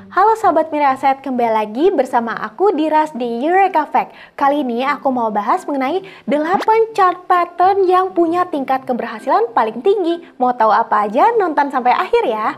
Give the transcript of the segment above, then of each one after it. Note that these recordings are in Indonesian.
Halo Sobat Miraset, kembali lagi bersama aku Diras di Eureka Fact. Kali ini aku mau bahas mengenai 8 chart pattern yang punya tingkat keberhasilan paling tinggi. Mau tahu apa aja? Nonton sampai akhir ya.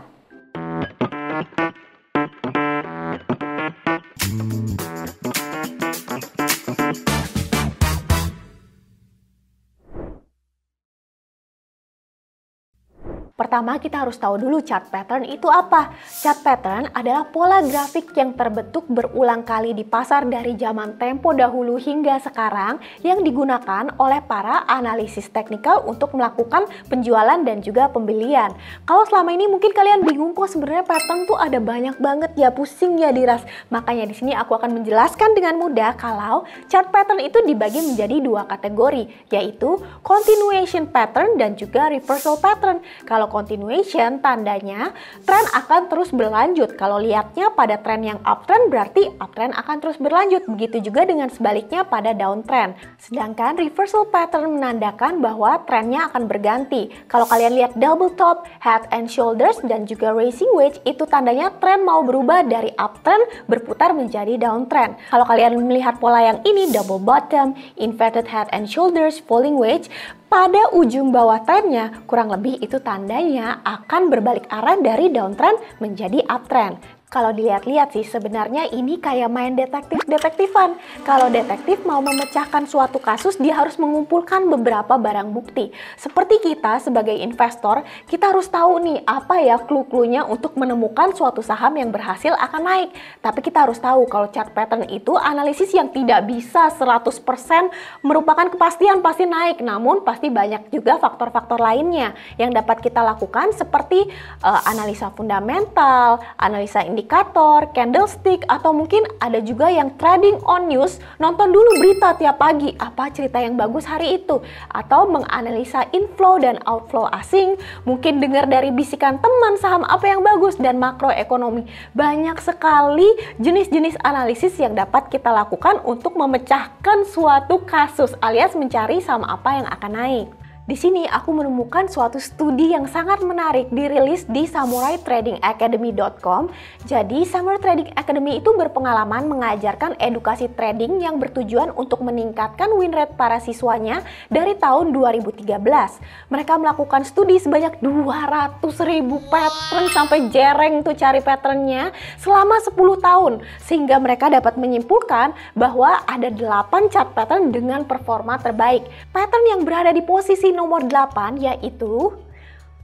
Pertama, kita harus tahu dulu chart pattern itu apa. Chart pattern adalah pola grafik yang terbentuk berulang kali di pasar dari zaman tempo dahulu hingga sekarang yang digunakan oleh para analisis teknikal untuk melakukan penjualan dan juga pembelian. Kalau selama ini mungkin kalian bingung kok sebenarnya pattern tuh ada banyak banget ya, pusing ya Diras. Makanya di sini aku akan menjelaskan dengan mudah kalau chart pattern itu dibagi menjadi 2 kategori, yaitu continuation pattern dan juga reversal pattern. Kalau continuation tandanya tren akan terus berlanjut. Kalau lihatnya pada tren yang uptrend berarti uptrend akan terus berlanjut. Begitu juga dengan sebaliknya pada downtrend. Sedangkan reversal pattern menandakan bahwa trennya akan berganti. Kalau kalian lihat double top, head and shoulders dan juga rising wedge, itu tandanya tren mau berubah dari uptrend berputar menjadi downtrend. Kalau kalian melihat pola yang ini double bottom, inverted head and shoulders, falling wedge, pada ujung bawah trennya, kurang lebih itu tandanya akan berbalik arah dari downtrend menjadi uptrend. Kalau dilihat-lihat sih sebenarnya ini kayak main detektif-detektifan. Kalau detektif mau memecahkan suatu kasus, dia harus mengumpulkan beberapa barang bukti. Seperti kita sebagai investor, kita harus tahu nih apa ya clue-cluenya untuk menemukan suatu saham yang berhasil akan naik. Tapi kita harus tahu kalau chart pattern itu analisis yang tidak bisa 100% merupakan kepastian pasti naik. Namun pasti banyak juga faktor-faktor lainnya yang dapat kita lakukan seperti analisa fundamental, analisa indikator, candlestick, atau mungkin ada juga yang trading on news, nonton dulu berita tiap pagi, apa cerita yang bagus hari itu, atau menganalisa inflow dan outflow asing, mungkin dengar dari bisikan teman saham apa yang bagus, dan makroekonomi. Banyak sekali jenis-jenis analisis yang dapat kita lakukan untuk memecahkan suatu kasus alias mencari saham apa yang akan naik. Di sini aku menemukan suatu studi yang sangat menarik dirilis di samuraiTradingAcademy.com. Jadi Samurai Trading Academy itu berpengalaman mengajarkan edukasi trading yang bertujuan untuk meningkatkan win rate para siswanya dari tahun 2013. Mereka melakukan studi sebanyak 200.000 pattern sampai jereng tuh cari patternnya selama 10 tahun. Sehingga mereka dapat menyimpulkan bahwa ada 8 chart pattern dengan performa terbaik. Pattern yang berada di posisi nomor 8 yaitu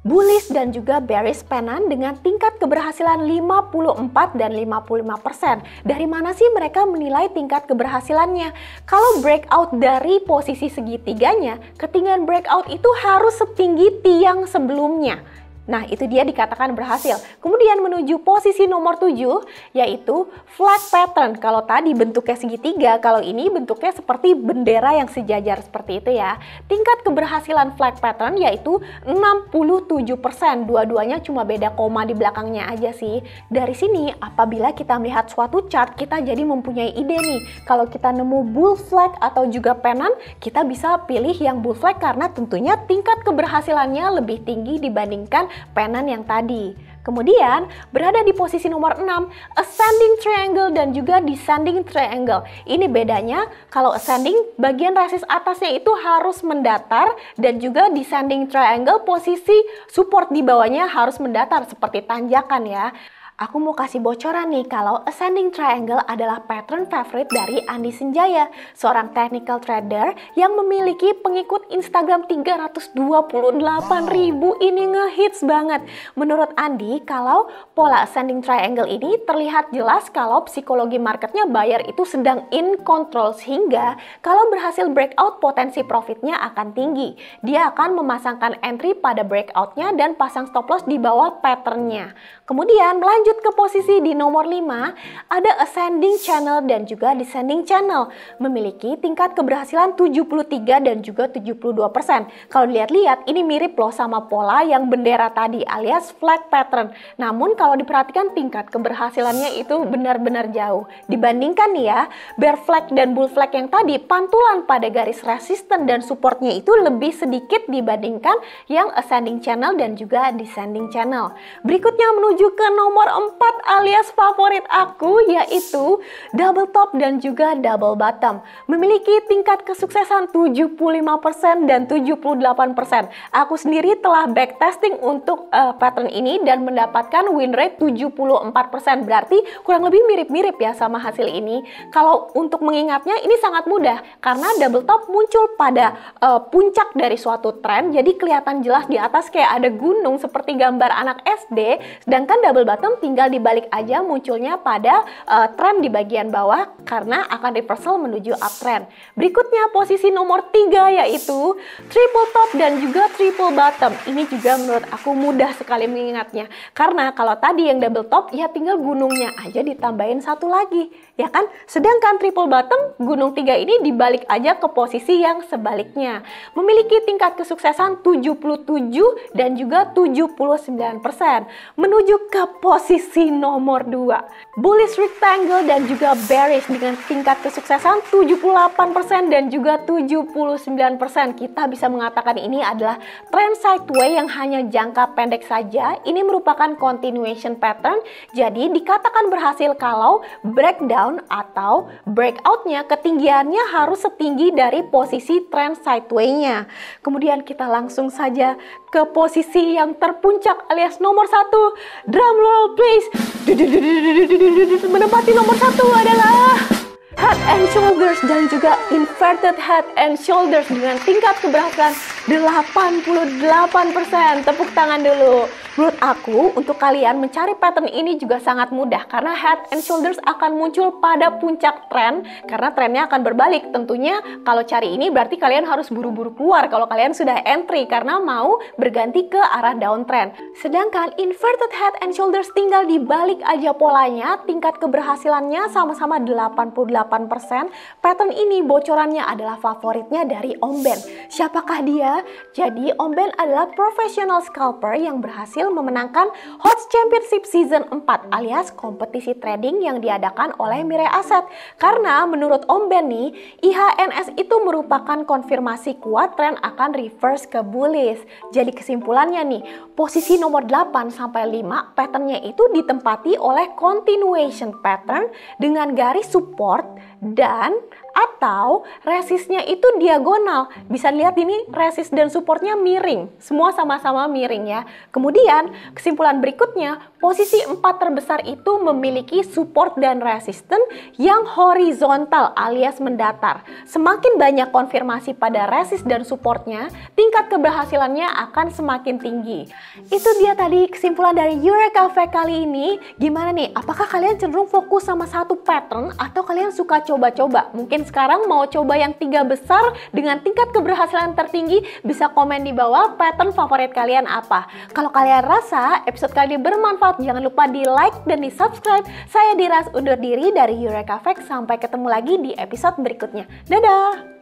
bullish dan juga bearish pennant dengan tingkat keberhasilan 54 dan 55%. Dari mana sih mereka menilai tingkat keberhasilannya? Kalau breakout dari posisi segitiganya, ketinggian breakout itu harus setinggi tiang sebelumnya. Nah, itu dia dikatakan berhasil. Kemudian menuju posisi nomor 7, yaitu flag pattern. Kalau tadi bentuknya segitiga, kalau ini bentuknya seperti bendera yang sejajar seperti itu ya. Tingkat keberhasilan flag pattern yaitu 67%. Dua-duanya cuma beda koma di belakangnya aja sih. Dari sini, apabila kita melihat suatu chart, kita jadi mempunyai ide nih. Kalau kita nemu bull flag atau juga pennant, kita bisa pilih yang bull flag karena tentunya tingkat keberhasilannya lebih tinggi dibandingkan pennant yang tadi. Kemudian berada di posisi nomor 6, ascending triangle dan juga descending triangle. Ini bedanya, kalau ascending bagian resist atasnya itu harus mendatar dan juga descending triangle posisi support di bawahnya harus mendatar seperti tanjakan ya. Aku mau kasih bocoran nih kalau ascending triangle adalah pattern favorit dari Andi Senjaya, seorang technical trader yang memiliki pengikut Instagram 328.000. Ini ngehits banget. Menurut Andi, kalau pola ascending triangle ini terlihat jelas kalau psikologi marketnya buyer itu sedang in control, sehingga kalau berhasil breakout potensi profitnya akan tinggi. Dia akan memasangkan entry pada breakoutnya dan pasang stop loss di bawah patternnya. Kemudian melanjut ke posisi di nomor 5, ada ascending channel dan juga descending channel. Memiliki tingkat keberhasilan 73 dan juga 72%. Kalau dilihat-lihat ini mirip loh sama pola yang bendera tadi alias flag pattern. Namun kalau diperhatikan tingkat keberhasilannya itu benar-benar jauh. Dibandingkan nih ya, bear flag dan bull flag yang tadi, pantulan pada garis resisten dan supportnya itu lebih sedikit dibandingkan yang ascending channel dan juga descending channel. Berikutnya menuju ke nomor keempat alias favorit aku yaitu double top dan juga double bottom. Memiliki tingkat kesuksesan 75% dan 78%. Aku sendiri telah backtesting untuk pattern ini dan mendapatkan win rate 74%. Berarti kurang lebih mirip-mirip ya sama hasil ini. Kalau untuk mengingatnya ini sangat mudah karena double top muncul pada puncak dari suatu tren. Jadi kelihatan jelas di atas kayak ada gunung seperti gambar anak SD. Sedangkan double bottom tinggal dibalik aja munculnya pada tren di bagian bawah karena akan reversal menuju uptrend. Berikutnya posisi nomor 3 yaitu triple top dan juga triple bottom. Ini juga menurut aku mudah sekali mengingatnya. Karena kalau tadi yang double top ya tinggal gunungnya aja ditambahin satu lagi, ya kan? Sedangkan triple bottom gunung 3 ini dibalik aja ke posisi yang sebaliknya. Memiliki tingkat kesuksesan 77 dan juga 79%. Menuju ke posisi nomor 2. Bullish rectangle dan juga bearish dengan tingkat kesuksesan 78% dan juga 79%. Kita bisa mengatakan ini adalah trend sideway yang hanya jangka pendek saja. Ini merupakan continuation pattern. Jadi dikatakan berhasil kalau breakdown atau breakoutnya ketinggiannya harus setinggi dari posisi trend sideway-nya. Kemudian kita langsung saja ke posisi yang terpuncak alias nomor 1. Drum roll please. Menempati nomor 1 adalah head and shoulders dan juga inverted head and shoulders dengan tingkat keberhasilan 88%. Tepuk tangan dulu. Menurut aku, untuk kalian mencari pattern ini juga sangat mudah karena head and shoulders akan muncul pada puncak tren karena trennya akan berbalik. Tentunya kalau cari ini berarti kalian harus buru-buru keluar kalau kalian sudah entry karena mau berganti ke arah downtrend. Sedangkan inverted head and shoulders tinggal dibalik aja polanya, tingkat keberhasilannya sama-sama 88%. Pattern ini bocorannya adalah favoritnya dari Om Ben. Siapakah dia? Jadi Om Ben adalah professional scalper yang berhasil memenangkan HOTS Championship Season 4 alias kompetisi trading yang diadakan oleh Mirai Asset. Karena menurut Om Ben nih, IHNS itu merupakan konfirmasi kuat tren akan reverse ke bullish. Jadi kesimpulannya nih, posisi nomor 8 sampai 5 patternnya itu ditempati oleh continuation pattern dengan garis support dan atau resistnya itu diagonal. Bisa lihat ini resist dan supportnya miring. Semua sama-sama miring ya. Kemudian kesimpulan berikutnya, posisi 4 terbesar itu memiliki support dan resistance yang horizontal alias mendatar. Semakin banyak konfirmasi pada resist dan supportnya, tingkat keberhasilannya akan semakin tinggi. Itu dia tadi kesimpulan dari Eureka Fact kali ini. Gimana nih? Apakah kalian cenderung fokus sama satu pattern atau kalian suka coba-coba? Mungkin sekarang mau coba yang 3 besar dengan tingkat keberhasilan tertinggi, bisa komen di bawah pattern favorit kalian apa. Kalau kalian rasa episode kali ini bermanfaat, jangan lupa di like dan di subscribe. Saya Diras undur diri dari Eureka Fact. Sampai ketemu lagi di episode berikutnya. Dadah!